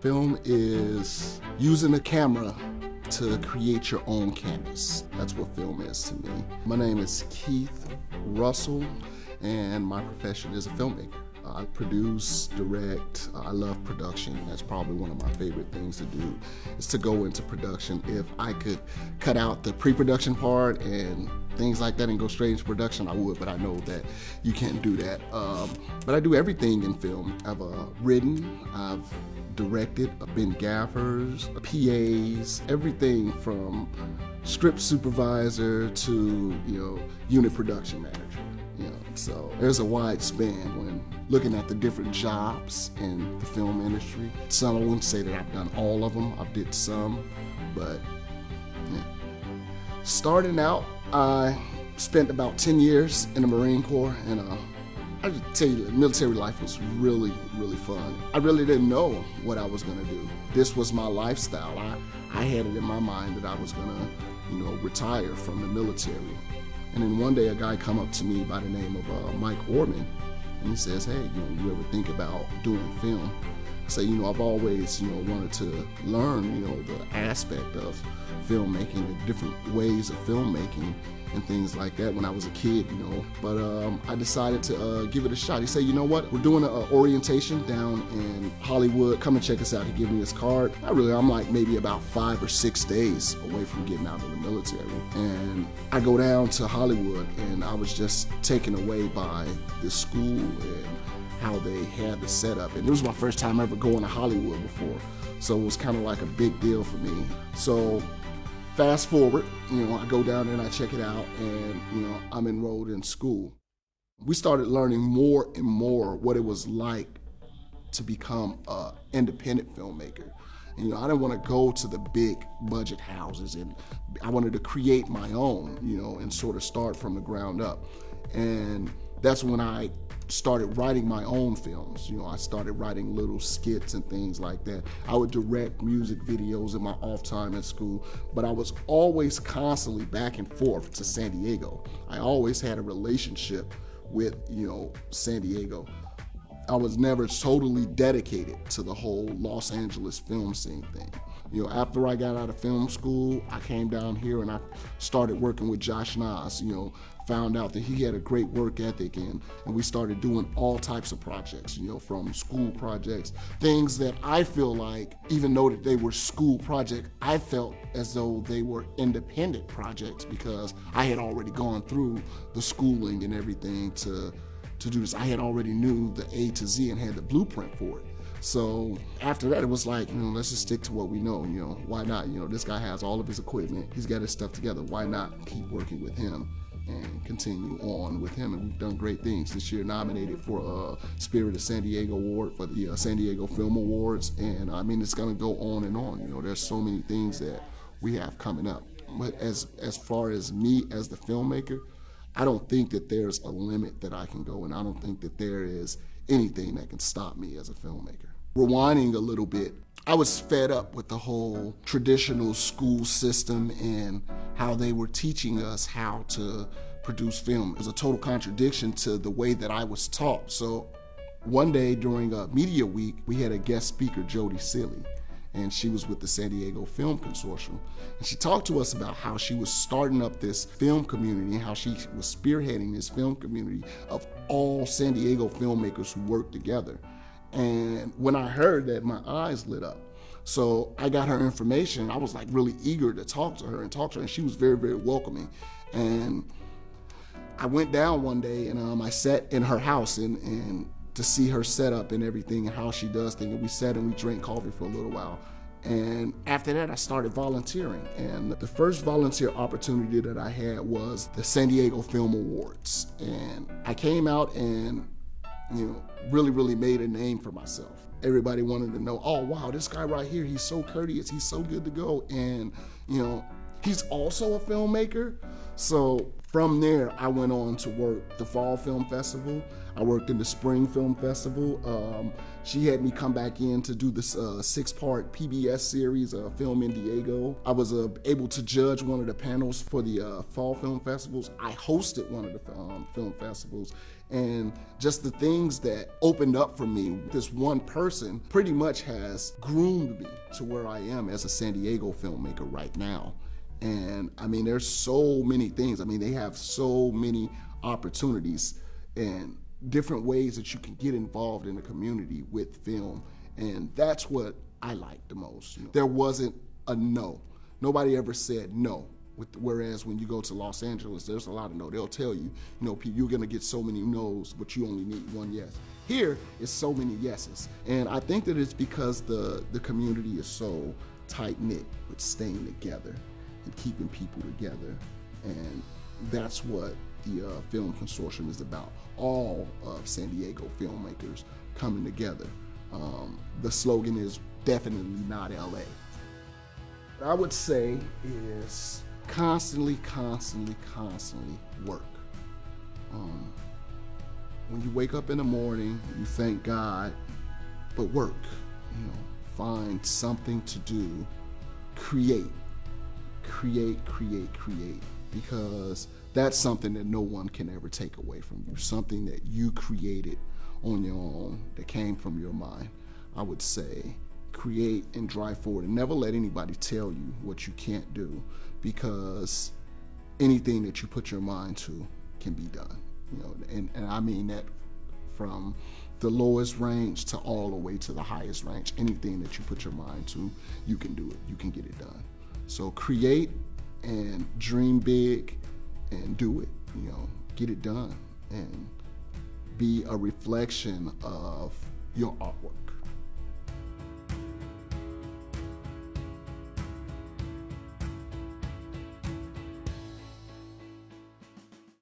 Film is using a camera to create your own canvas. That's what film is to me. My name is Keith Russell, and my profession is a filmmaker. I produce, direct, I love production. That's probably one of my favorite things to do, is to go into production. If I could cut out the pre-production part and things like that and go straight into production, I would, but I know that you can't do that. But I do everything in film. I've written, I've directed, I've been gaffers, PAs, everything from script supervisor to, unit production manager. So there's a wide span when looking at the different jobs in the film industry. Some, I wouldn't say that I've done all of them. I've did some, but yeah. Starting out, I spent about 10 years in the Marine Corps, and I just tell you, military life was really, really fun. I really didn't know what I was gonna do. This was my lifestyle. I had it in my mind that I was gonna, retire from the military. And then one day a guy come up to me by the name of Mike Orman, and he says, hey, you ever think about doing film? I say, I've always, wanted to learn, the aspect of filmmaking, the different ways of filmmaking and things like that when I was a kid, But I decided to give it a shot. He said, you know what, we're doing an orientation down in Hollywood. Come and check us out. He gave me his card. I'm like maybe about 5 or 6 days away from getting out of the military. And I go down to Hollywood, and I was just taken away by the school and how they had the setup. And it was my first time ever going to Hollywood before. So it was kind of like a big deal for me. So fast forward, I go down there and I check it out, and, I'm enrolled in school. We started learning more and more what it was like to become an independent filmmaker. And, I didn't want to go to the big budget houses, and I wanted to create my own, and sort of start from the ground up. And that's when I started writing my own films. I started writing little skits and things like that. I would direct music videos in my off time at school, but I was always constantly back and forth to San Diego. I always had a relationship with, San Diego. I was never totally dedicated to the whole Los Angeles film scene thing. After I got out of film school, I came down here and I started working with Josh Nas, found out that he had a great work ethic, and we started doing all types of projects, from school projects, things that I feel like, even though that they were school projects, I felt as though they were independent projects because I had already gone through the schooling and everything to do this. I had already knew the A to Z and had the blueprint for it. So after that, it was like, let's just stick to what we know. Why not? This guy has all of his equipment. He's got his stuff together. Why not keep working with him and continue on with him? And we've done great things. This year nominated for a Spirit of San Diego Award for the San Diego Film Awards. And it's gonna go on and on. There's so many things that we have coming up. But as far as me as the filmmaker, I don't think that there's a limit that I can go, and I don't think that there is anything that can stop me as a filmmaker. Rewinding a little bit, I was fed up with the whole traditional school system and how they were teaching us how to produce film. It was a total contradiction to the way that I was taught. So one day during a media week, we had a guest speaker, Jody Seeley, and she was with the San Diego Film Consortium. And she talked to us about how she was starting up this film community and how she was spearheading this film community of all San Diego filmmakers who work together. And when I heard that, my eyes lit up. So I got her information. I was like really eager to talk to her, and she was very, very welcoming. And I went down one day and I sat in her house and to see her setup and everything and how she does things. And we sat and we drank coffee for a little while. And after that, I started volunteering. And the first volunteer opportunity that I had was the San Diego Film Awards. And I came out and, really, really made a name for myself. Everybody wanted to know, oh, wow, this guy right here, he's so courteous, he's so good to go. And, he's also a filmmaker. So from there, I went on to work the Fall Film Festival. I worked in the Spring Film Festival. She had me come back in to do this 6-part PBS series, Film in Diego. I was able to judge one of the panels for the Fall Film Festivals. I hosted one of the film festivals. And just the things that opened up for me, this one person pretty much has groomed me to where I am as a San Diego filmmaker right now. And I mean, there's so many things. I mean, they have so many opportunities and different ways that you can get involved in the community with film. And that's what I like the most. There wasn't a no. Nobody ever said no. Whereas when you go to Los Angeles, there's a lot of no. They'll tell you, you're gonna get so many no's, but you only need one yes. Here, it's so many yeses. And I think that it's because the community is so tight-knit with staying together and keeping people together. And that's what the Film Consortium is about. All of San Diego filmmakers coming together. The slogan is definitely not LA. What I would say is constantly work. When you wake up in the morning, you thank God, but work. Find something to do. Create, because that's something that no one can ever take away from you. Something that you created on your own, that came from your mind. I would say create and drive forward, and never let anybody tell you what you can't do, because anything that you put your mind to can be done. And I mean that from the lowest range to all the way to the highest range. Anything that you put your mind to, you can do it, you can get it done. So create and dream big and do it, get it done, and be a reflection of your artwork.